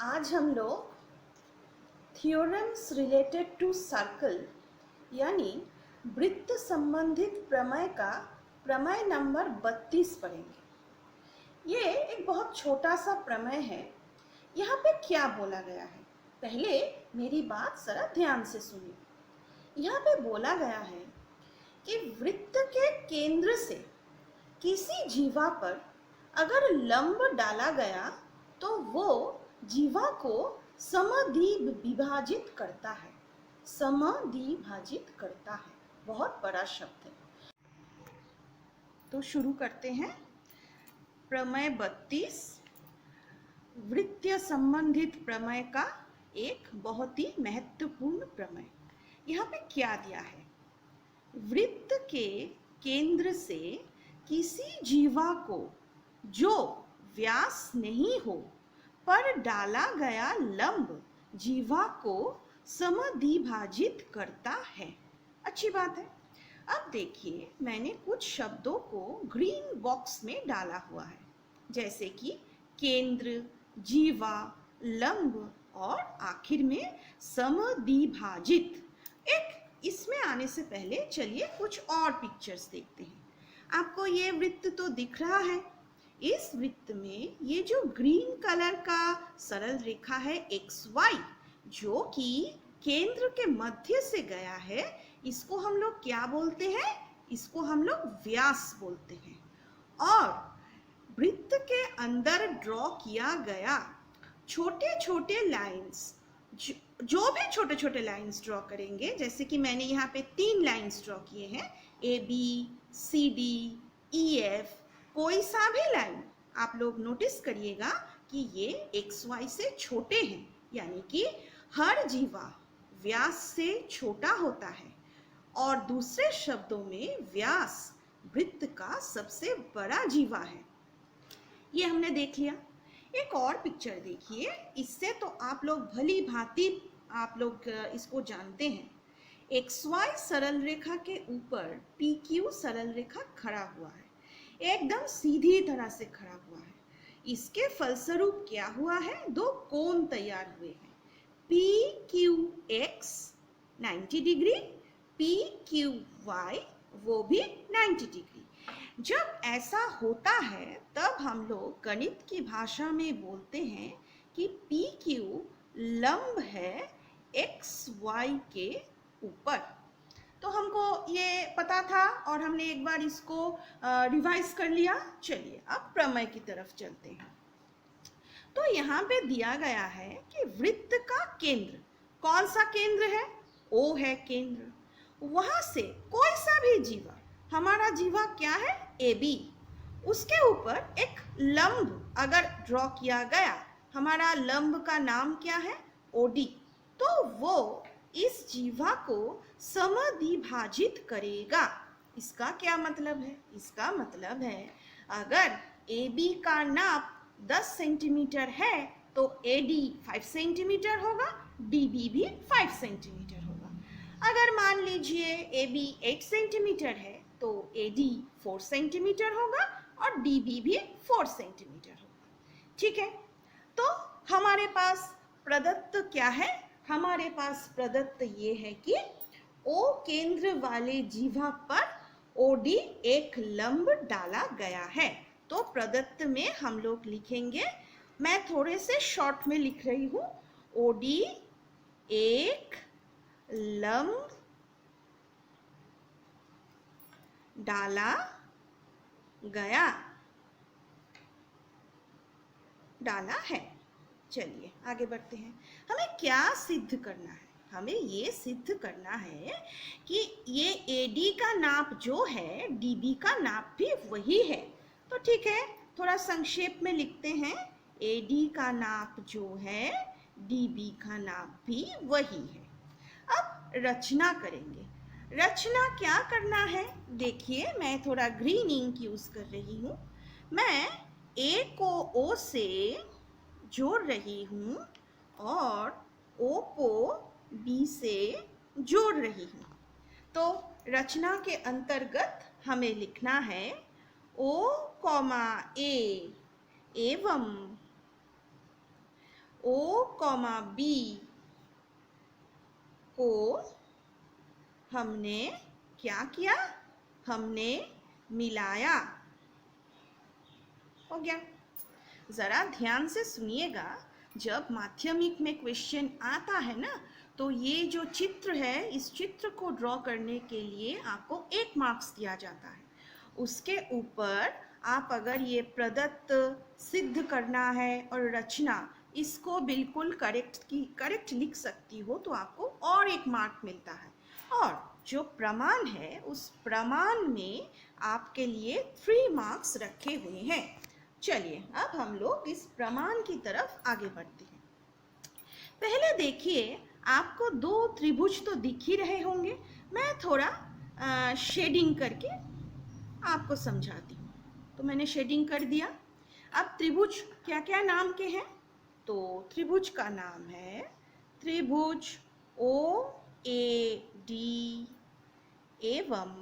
आज हम लोग थ्योरम्स रिलेटेड टू सर्कल यानी वृत्त संबंधित प्रमेय का प्रमेय नंबर 32 पढ़ेंगे। ये एक बहुत छोटा सा प्रमेय है। यहाँ पे क्या बोला गया है, पहले मेरी बात जरा ध्यान से सुनिए। यहाँ पे बोला गया है कि वृत्त के केंद्र से किसी जीवा पर अगर लंब डाला गया तो वो जीवा को समद्विभाजित करता है। समद्विभाजित करता है, बहुत बड़ा शब्द है। तो शुरू करते हैं। प्रमेय 32 वृत्तीय संबंधित प्रमेय का एक बहुत ही महत्वपूर्ण प्रमेय। यहाँ पे क्या दिया है, वृत्त के केंद्र से किसी जीवा को जो व्यास नहीं हो पर डाला गया लंब जीवा को समद्विभाजित करता है। अच्छी बात है। अब देखिए, मैंने कुछ शब्दों को ग्रीन बॉक्स में डाला हुआ है, जैसे कि केंद्र, जीवा, लंब और आखिर में समद्विभाजित। एक इसमें आने से पहले चलिए कुछ और पिक्चर्स देखते हैं। आपको ये वृत्त तो दिख रहा है। इस वृत्त में ये जो ग्रीन कलर का सरल रेखा है XY, जो कि केंद्र के मध्य से गया है, इसको हम लोग क्या बोलते हैं? इसको हम लोग व्यास बोलते हैं। और वृत्त के अंदर ड्रॉ किया गया छोटे छोटे लाइंस, जो भी छोटे छोटे लाइंस ड्रॉ करेंगे, जैसे कि मैंने यहाँ पे 3 लाइंस ड्रॉ किए हैं, AB, CD, EF। कोई सा भी लाइन आप लोग नोटिस करिएगा कि ये XY से छोटे हैं, यानी कि हर जीवा व्यास से छोटा होता है। और दूसरे शब्दों में व्यास वृत्त का सबसे बड़ा जीवा है। ये हमने देख लिया। एक और पिक्चर देखिए, इससे तो आप लोग भली भांति आप लोग इसको जानते हैं। XY सरल रेखा के ऊपर PQ सरल रेखा खड़ा हुआ है, एकदम सीधी तरह से खड़ा हुआ है। इसके फलस्वरूप क्या हुआ है, 2 कोण तैयार हुए हैं, PQX 90 डिग्री, PQY वो भी 90 डिग्री। जब ऐसा होता है तब हम लोग गणित की भाषा में बोलते हैं कि PQ लंब है XY के ऊपर। तो हमको ये पता था और हमने एक बार इसको रिवाइज कर लिया। चलिए अब प्रमेय की तरफ चलते हैं। तो यहाँ पे दिया गया है कि वृत्त का केंद्र, कौन सा केंद्र है? O है केंद्र। वहां से कोई सा भी जीवा, हमारा जीवा क्या है? AB। उसके ऊपर एक लंब अगर ड्रॉ किया गया, हमारा लंब का नाम क्या है? OD। तो वो इस जीवा को समद्विभाजित करेगा। इसका क्या मतलब है? इसका मतलब है अगर AB का नाप 10 सेंटीमीटर है तो AD 5 सेंटीमीटर होगा, DB भी 5 सेंटीमीटर होगा। अगर मान लीजिए AB 8 सेंटीमीटर है तो AD 4 सेंटीमीटर होगा और DB भी 4 सेंटीमीटर होगा। ठीक है, तो हमारे पास प्रदत्त क्या है? हमारे पास प्रदत्त ये है कि O केंद्र वाले जीवा पर OD एक लंब डाला गया है। तो प्रदत्त में हम लोग लिखेंगे, मैं थोड़े से शॉर्ट में लिख रही हूँ, OD एक लंब डाला है। चलिए आगे बढ़ते हैं। हमें क्या सिद्ध करना है? हमें ये सिद्ध करना है कि ये AD का नाप जो है DB का नाप भी वही है। तो ठीक है, थोड़ा संक्षेप में लिखते हैं, AD का नाप जो है DB का नाप भी वही है। अब रचना करेंगे। रचना क्या करना है? देखिए, मैं थोड़ा ग्रीन इंक यूज कर रही हूँ। मैं A को O से जोड़ रही हूँ और O को B से जोड़ रही हूँ। तो रचना के अंतर्गत हमें लिखना है O, A एवं ओ कॉमा बी को हमने क्या किया, हमने मिलाया। हो गया। जरा ध्यान से सुनिएगा, जब माध्यमिक में क्वेश्चन आता है ना, तो ये जो चित्र है, इस चित्र को ड्रॉ करने के लिए आपको 1 मार्क्स दिया जाता है। उसके ऊपर आप अगर ये प्रदत्त सिद्ध करना है और रचना, इसको बिल्कुल करेक्ट लिख सकती हो तो आपको और 1 मार्क मिलता है। और जो प्रमाण है, उस प्रमाण में आपके लिए 3 मार्क्स रखे हुए हैं। चलिए अब हम लोग इस प्रमाण की तरफ आगे बढ़ते हैं। पहले देखिए, आपको 2 त्रिभुज तो दिख ही रहे होंगे। मैं थोड़ा शेडिंग करके आपको समझाती हूँ। तो मैंने शेडिंग कर दिया। अब त्रिभुज क्या क्या नाम के हैं? तो त्रिभुज का नाम है त्रिभुज OAD एवं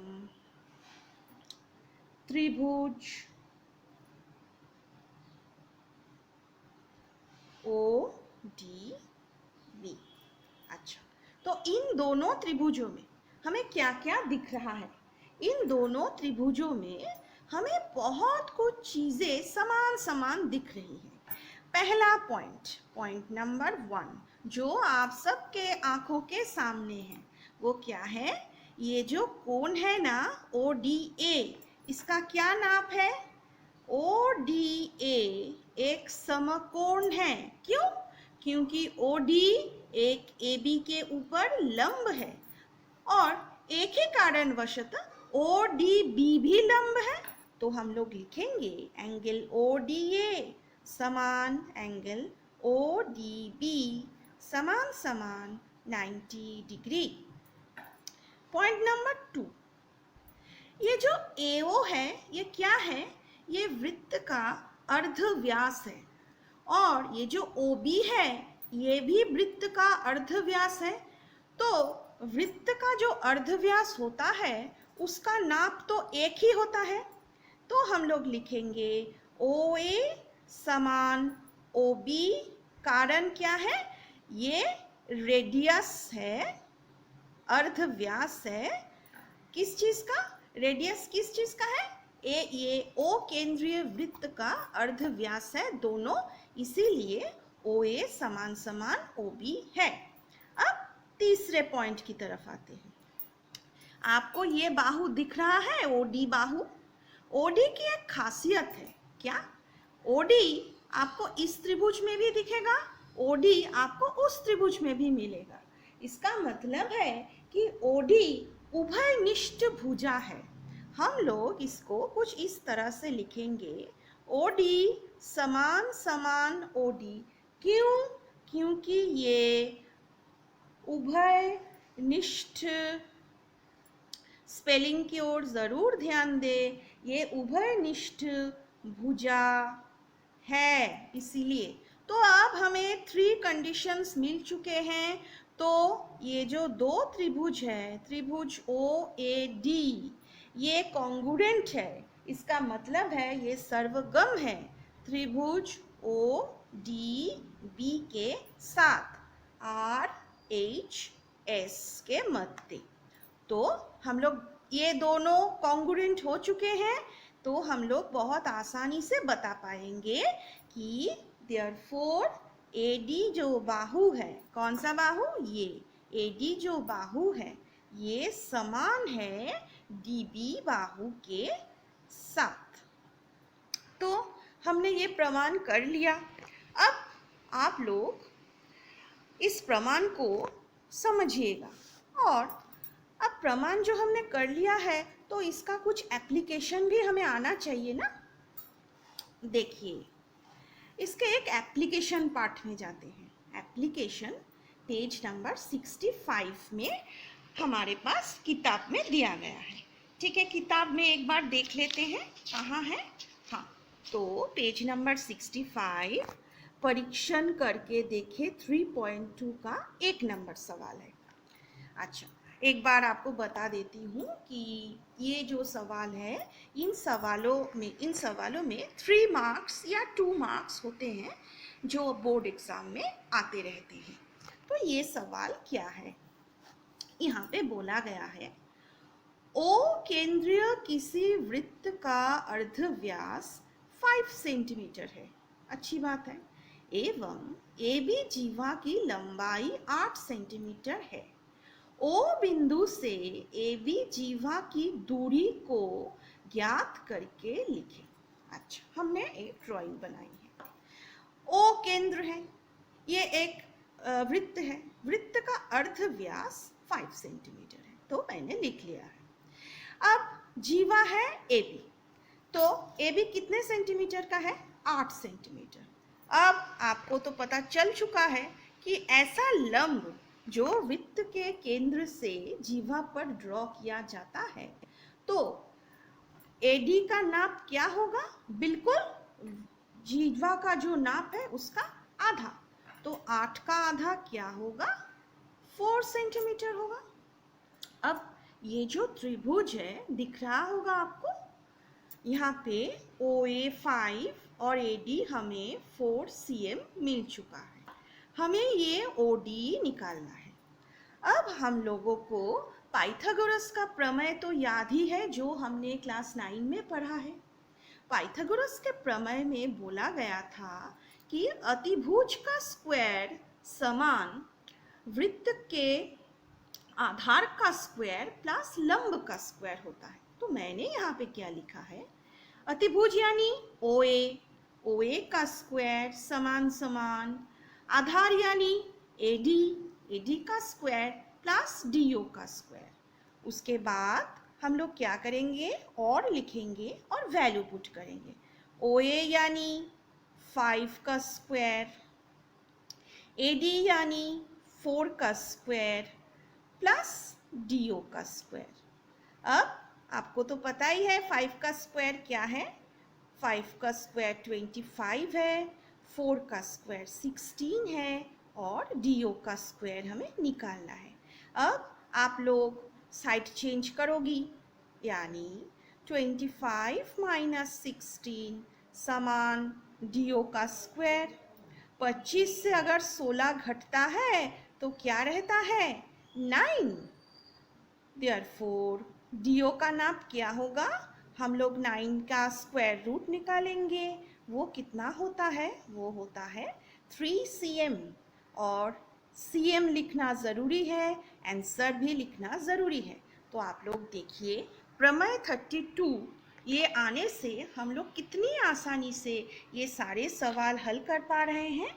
त्रिभुज ODB। अच्छा, तो इन दोनों त्रिभुजों में हमें क्या क्या दिख रहा है? इन दोनों त्रिभुजों में हमें बहुत कुछ चीजें समान समान दिख रही हैं। पहला पॉइंट नंबर 1 जो आप सबके आंखों के सामने है, वो क्या है? ये जो कोण है ना, ODA, इसका क्या नाप है? ODA एक समकोण है। क्यों? क्योंकि OD एक AB के ऊपर लंब है, और एक ही कारणवशतः ODB भी लंब है। तो हम लोग लिखेंगे एंगल ODA समान एंगल ODB समान समान 90 डिग्री। पॉइंट नंबर 2, ये जो AO है, ये क्या है? ये वृत्त का अर्धव्यास है। और ये जो OB है, ये भी वृत्त का अर्धव्यास है। तो वृत्त का जो अर्धव्यास होता है, उसका नाप तो एक ही होता है। तो हम लोग लिखेंगे OA समान OB। कारण क्या है? ये रेडियस है, अर्धव्यास है। किस चीज का? रेडियस किस चीज का है? ये O केंद्रीय वृत्त का अर्धव्यास है दोनों, इसीलिए OA समान समान OB है। अब तीसरे पॉइंट की तरफ आते हैं। आपको ये बाहु दिख रहा है, OD बाहु। OD की एक खासियत है। क्या? OD आपको इस त्रिभुज में भी दिखेगा, OD आपको उस त्रिभुज में भी मिलेगा। इसका मतलब है कि OD उभयनिष्ठ भुजा है। हम लोग इसको कुछ इस तरह से लिखेंगे, OD समान समान OD। क्यों? क्योंकि ये उभयनिष्ठ, स्पेलिंग की ओर जरूर ध्यान दे, ये उभयनिष्ठ भुजा है, इसीलिए। तो अब हमें 3 कंडीशंस मिल चुके हैं। तो ये जो 2 त्रिभुज है, त्रिभुज OAD, ये कॉन्ग्रुएंट है। इसका मतलब है ये सर्वगम है त्रिभुज ODB के साथ, RHS के मध्य। तो हम लोग ये दोनों कॉन्ग्रुएंट हो चुके हैं, तो हम लोग बहुत आसानी से बता पाएंगे कि देयरफॉर AD जो बाहु है, कौन सा बाहु? ये AD जो बाहु है, ये समान है DB बाहु के साथ। तो हमने ये प्रमाण कर लिया। अब आप लोग इस प्रमाण को समझिएगा। और अब प्रमाण जो हमने कर लिया है, तो इसका कुछ एप्लीकेशन भी हमें आना चाहिए ना। देखिए, इसके एक एप्लीकेशन पार्ट में जाते हैं। एप्लीकेशन पेज नंबर 65 में हमारे पास किताब में दिया गया है। ठीक है, किताब में एक बार देख लेते हैं कहाँ है। हाँ, तो पेज नंबर 65, परीक्षण करके देखे 3.2 का 1 नंबर सवाल है। अच्छा, एक बार आपको बता देती हूँ कि ये जो सवाल है, इन सवालों में 3 मार्क्स या 2 मार्क्स होते हैं। जो बोर्ड एग्जाम में आते रहते हैं। तो ये सवाल क्या है, यहाँ पे बोला गया है ओ केंद्रीय किसी वृत्त का अर्धव्यास 5 सेंटीमीटर है, अच्छी बात है, एवं ए बी जीवा की लंबाई 8 सेंटीमीटर है। ओ बिंदु से ए बी जीवा की दूरी को ज्ञात करके लिखें। अच्छा, हमने एक ड्राइंग बनाई है। ओ केंद्र है, ये एक वृत्त है, वृत्त का अर्धव्यास 5 सेंटीमीटर है, तो मैंने लिख लिया है। अब जीवा है ए बी, तो ए बी कितने सेंटीमीटर का है, 8 सेंटीमीटर। अब आपको तो पता चल चुका है कि ऐसा लंब जो वृत्त के केंद्र से जीवा पर ड्रॉ किया जाता है, तो एडी का नाप क्या होगा, बिल्कुल जीवा का जो नाप है उसका आधा, तो 8 का आधा क्या होगा, 4 सेंटीमीटर होगा। अब ये जो त्रिभुज है दिख रहा होगा आपको, यहाँ पे OA 5 और AD हमें 4 cm मिल चुका है, हमें ये OD निकालना है। अब हम लोगों को पाइथागोरस का प्रमेय तो याद ही है, जो हमने क्लास 9 में पढ़ा है। पाइथागोरस के प्रमेय में बोला गया था कि अतिभुज का स्क्वायर समान वृत्त के आधार का स्क्वायर प्लस लंब का स्क्वायर होता है। तो मैंने यहाँ पे क्या लिखा है, अतिभुज यानी OA का स्क्वायर समान समान, आधार यानी AD का स्क्वायर प्लस DO का स्क्वायर। उसके बाद हम लोग क्या करेंगे, और लिखेंगे और वैल्यू पुट करेंगे। OA यानी 5 का स्क्वायर, AD यानी 4 का स्क्वायर प्लस DO का स्क्वायर। अब आपको तो पता ही है 5 का स्क्वायर क्या है, 5 का स्क्वायर 25 है, 4 का स्क्वायर 16 है और DO का स्क्वायर हमें निकालना है। अब आप लोग साइड चेंज करोगी, यानी 25 माइनस 16 समान DO का स्क्वायर। 25 से अगर 16 घटता है तो क्या रहता है, 9। देयरफॉर DO का नाप क्या होगा, हम लोग 9 का स्क्वायर रूट निकालेंगे, वो कितना होता है, वो होता है 3 cm। और cm लिखना ज़रूरी है, आंसर भी लिखना ज़रूरी है। तो आप लोग देखिए प्रमेय 32 ये आने से हम लोग कितनी आसानी से ये सारे सवाल हल कर पा रहे हैं।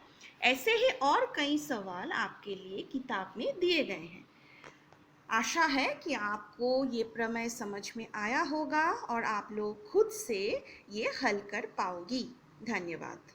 ऐसे ही और कई सवाल आपके लिए किताब में दिए गए हैं। आशा है कि आपको ये प्रमेय समझ में आया होगा और आप लोग खुद से ये हल कर पाओगी। धन्यवाद।